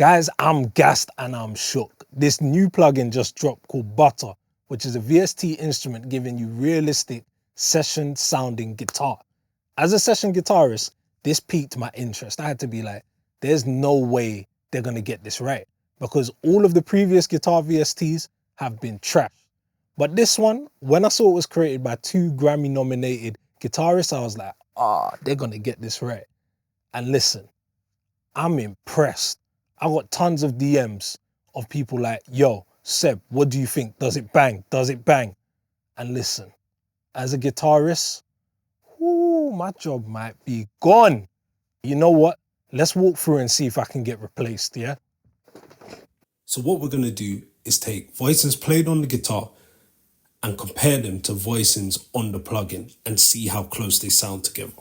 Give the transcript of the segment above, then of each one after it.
Guys, I'm gassed and I'm shook. This new plugin just dropped called BUTTR, which is a VST instrument giving you realistic session sounding guitar. As a session guitarist, this piqued my interest. I had to be like, there's no way they're gonna get this right, because all of the previous guitar VSTs have been trash. But this one, when I saw it was created by 2 Grammy-nominated guitarists, I was like, they're gonna get this right. And listen, I'm impressed. I got tons of DMs of people like, yo, Seb, what do you think? Does it bang? Does it bang? And listen, as a guitarist, my job might be gone. You know what? Let's walk through and see if I can get replaced, yeah? So what we're going to do is take voicings played on the guitar and compare them to voicings on the plugin and see how close they sound together.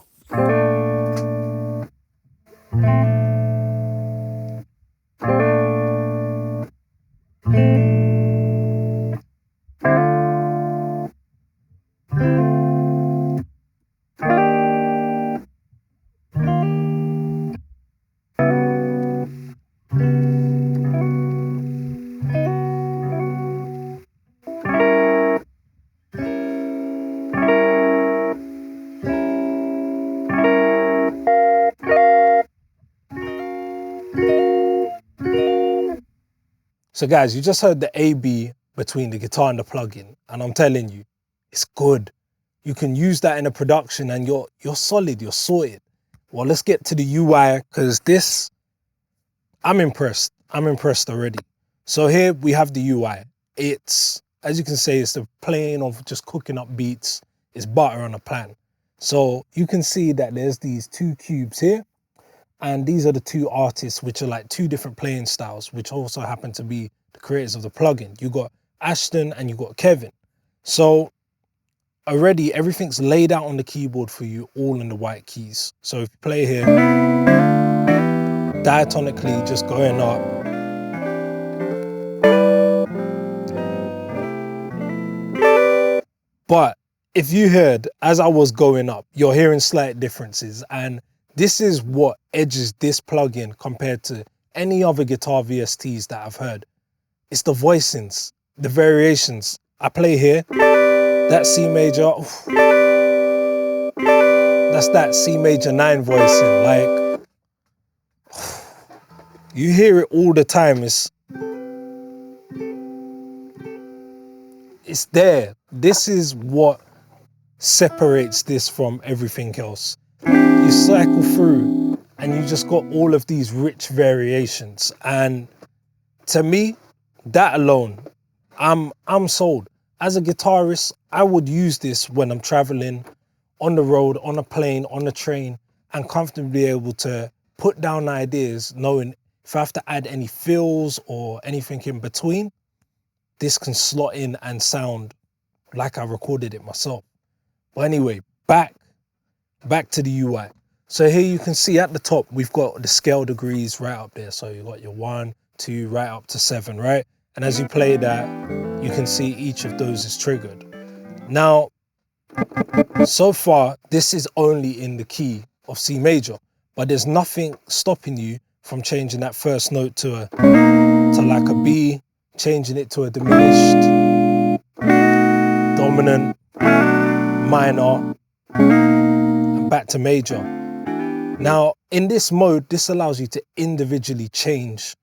So guys, you just heard the A-B between the guitar and the plugin, and I'm telling you, it's good. You can use that in a production and you're solid, you're sorted. Well, let's get to the UI, because this, I'm impressed. I'm impressed already. So here we have the UI. It's, as you can say, it's the playing of just cooking up beats. It's butter on a pan. So you can see that there's these 2 cubes here. And these are the 2 artists, which are like 2 different playing styles, which also happen to be the creators of the plugin. You got Ashton and you got Kevin. So already everything's laid out on the keyboard for you, all in the white keys. So if you play here, diatonically just going up. But if you heard, as I was going up, you're hearing slight differences. And this is what edges this plugin compared to any other guitar VSTs that I've heard. It's the voicings, the variations. I play here, that C major, that's that C major 9 voicing. Like, you hear it all the time. It's there. This is what separates this from everything else. You cycle through and you just got all of these rich variations. And to me, that alone, I'm sold. As a guitarist, I would use this when I'm traveling, on the road, on a plane, on a train, and comfortably able to put down ideas, knowing if I have to add any fills or anything in between, this can slot in and sound like I recorded it myself. But anyway, back to the UI. So here you can see at the top, we've got the scale degrees right up there. So you've got your 1, 2, right up to 7, right? And as you play that, you can see each of those is triggered. Now, so far, this is only in the key of C major, but there's nothing stopping you from changing that first note to like a B, changing it to a diminished, dominant, minor, and back to major. Now, in this mode, this allows you to individually change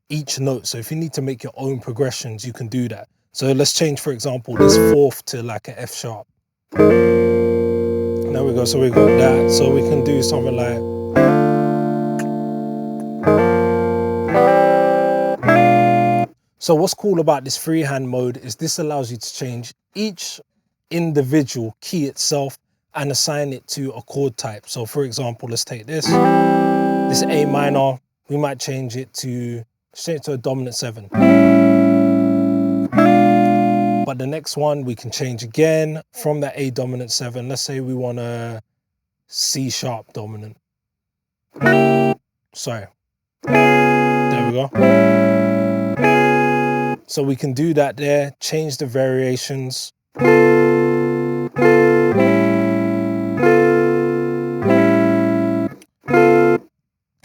each note. So if you need to make your own progressions, you can do that. So let's change, for example, this 4th to like an F sharp. There we go. So we got that. So we can do something like, so what's cool about this freehand mode is this allows you to change each individual key itself and assign it to a chord type. So for example, let's take this A minor, we might change it to a dominant 7. But the next one we can change again from that A dominant 7. Let's say we want a C sharp dominant. Sorry. There we go. So we can do that there, change the variations.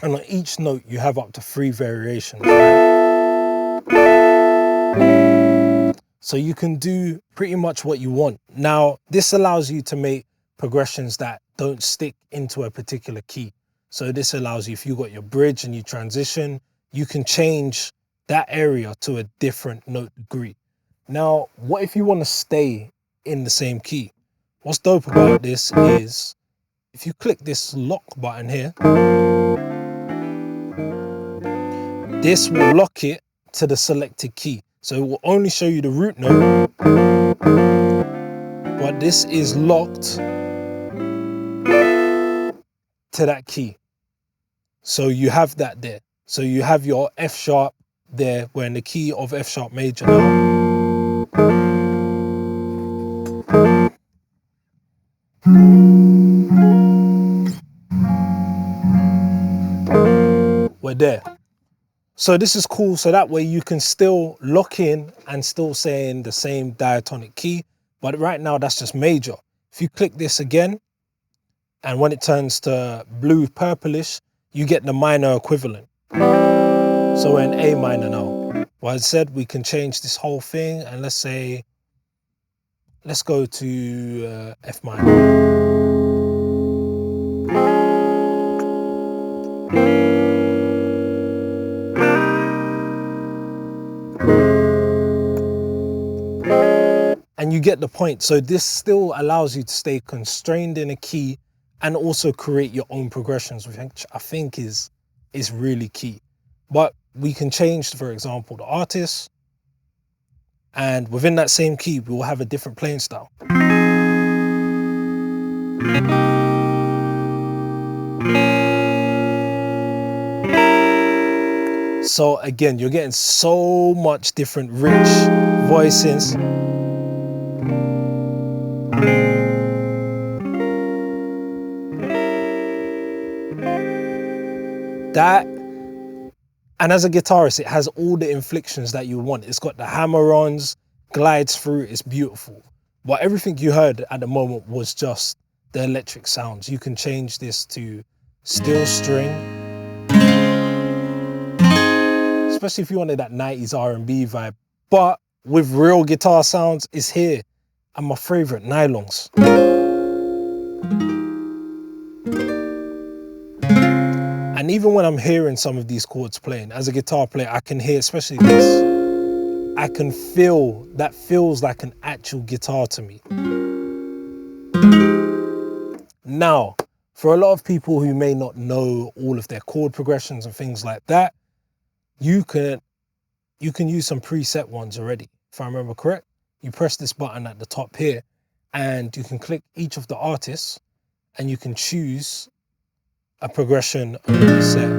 And on each note you have up to 3 variations, right? So you can do pretty much what you want. Now, this allows you to make progressions that don't stick into a particular key. So this allows you, if you got your bridge and you transition, you can change that area to a different note degree. Now, what if you want to stay in the same key? What's dope about this is if you click this lock button here, this will lock it to the selected key. So it will only show you the root note, but this is locked to that key. So you have that there. So you have your F sharp there. We're in the key of F sharp major now. We're there. So this is cool. So that way you can still lock in and still say in the same diatonic key. But right now that's just major. If you click this again, and when it turns to blue purplish, you get the minor equivalent. So we're in A minor now. Well, I said we can change this whole thing, and let's go to F minor. And you get the point. So this still allows you to stay constrained in a key and also create your own progressions, which I think is really key. But we can change, for example, the artist, and within that same key, we will have a different playing style. So again, you're getting so much different rich voicings. That, and as a guitarist, it has all the inflections that you want. It's got the hammer-ons, glides through, it's beautiful. But everything you heard at the moment was just the electric sounds. You can change this to steel string, especially if you wanted that 90s R&B vibe. But with real guitar sounds, it's here. And my favorite, nylons. And even when I'm hearing some of these chords playing, as a guitar player, I can hear, especially this, I can feel, that feels like an actual guitar to me. Now, for a lot of people who may not know all of their chord progressions and things like that, you can use some preset ones already. If I remember correct, you press this button at the top here, and you can click each of the artists, and you can choose a progression on the set.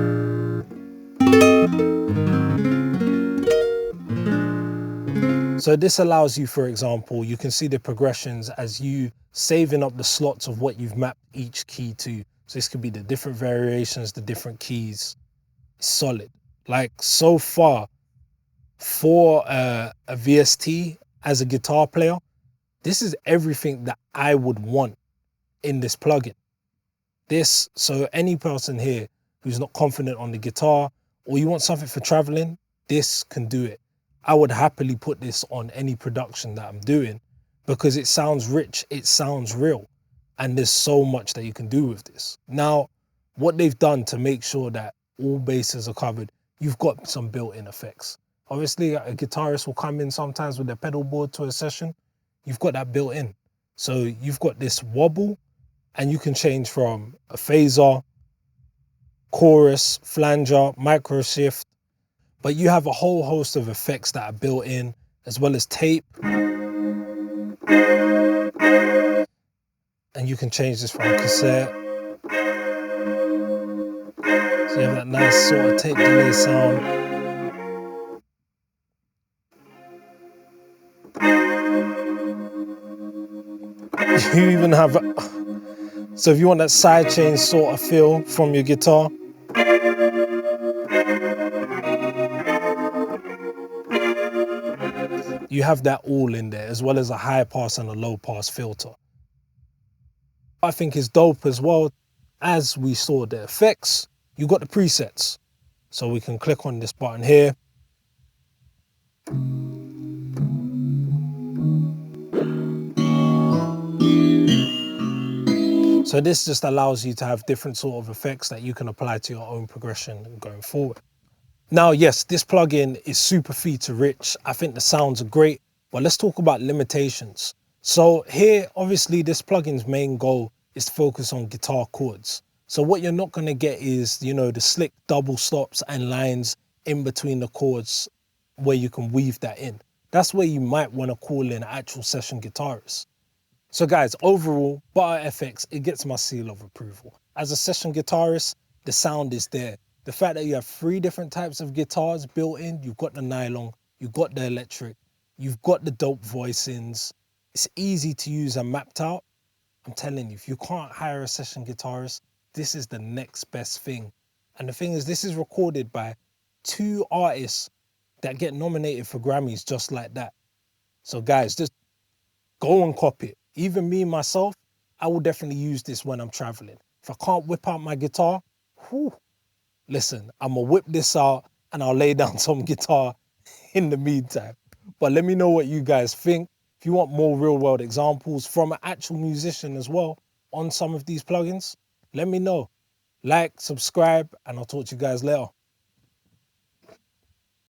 So this allows you, for example, you can see the progressions as you saving up the slots of what you've mapped each key to. So this could be the different variations, the different keys. It's solid. Like so far, for a VST as a guitar player, this is everything that I would want in this plugin. So any person here who's not confident on the guitar, or you want something for traveling, this can do it. I would happily put this on any production that I'm doing because it sounds rich, it sounds real, and there's so much that you can do with this. Now, what they've done to make sure that all bases are covered, you've got some built-in effects. Obviously, a guitarist will come in sometimes with their pedal board to a session. You've got that built in. So you've got this wobble, and you can change from a phaser, chorus, flanger, micro shift, but you have a whole host of effects that are built in, as well as tape. And you can change this from cassette. So you have that nice sort of tape delay sound. You even have, so if you want that sidechain sort of feel from your guitar, you have that all in there, as well as a high pass and a low pass filter. I think is dope as well, as we saw the effects, you got the presets. So we can click on this button here. So this just allows you to have different sort of effects that you can apply to your own progression going forward. Now, yes, this plugin is super feature rich. I think the sounds are great, but let's talk about limitations. So here, obviously this plugin's main goal is to focus on guitar chords. So what you're not going to get is, you know, the slick double stops and lines in between the chords where you can weave that in. That's where you might want to call in an actual session guitarist. So guys, overall, BUTTR FX, it gets my seal of approval. As a session guitarist, the sound is there. The fact that you have 3 different types of guitars built in, you've got the nylon, you've got the electric, you've got the dope voicings. It's easy to use and mapped out. I'm telling you, if you can't hire a session guitarist, this is the next best thing. And the thing is, this is recorded by 2 artists that get nominated for Grammys just like that. So guys, just go and copy it. Even me, myself, I will definitely use this when I'm traveling. If I can't whip out my guitar, whew, listen, I'm going to whip this out and I'll lay down some guitar in the meantime. But let me know what you guys think. If you want more real world examples from an actual musician as well on some of these plugins, let me know. Like, subscribe, and I'll talk to you guys later.